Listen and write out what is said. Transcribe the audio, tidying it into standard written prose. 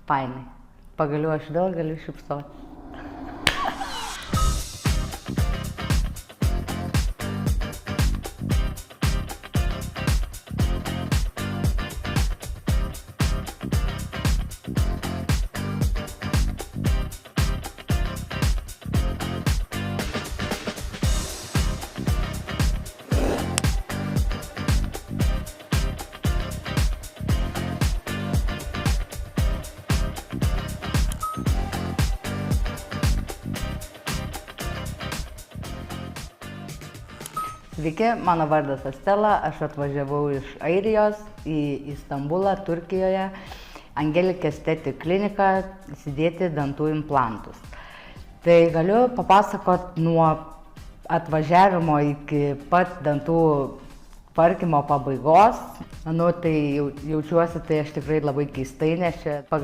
Fainai. Pagaliau aš vėl galiu šypsoti. Sveiki, mano vardas Astela, aš atvažiavau iš Airijos į Stambulą, Turkijoje, Angelic Aesthetic kliniką įsidėti dantų implantus. Tai galiu papasakot nuo atvažiavimo iki pat dantų tvarkymo pabaigos. Manau, tai jaučiuosi, tai aš tikrai labai keistai, nes čia pagaliau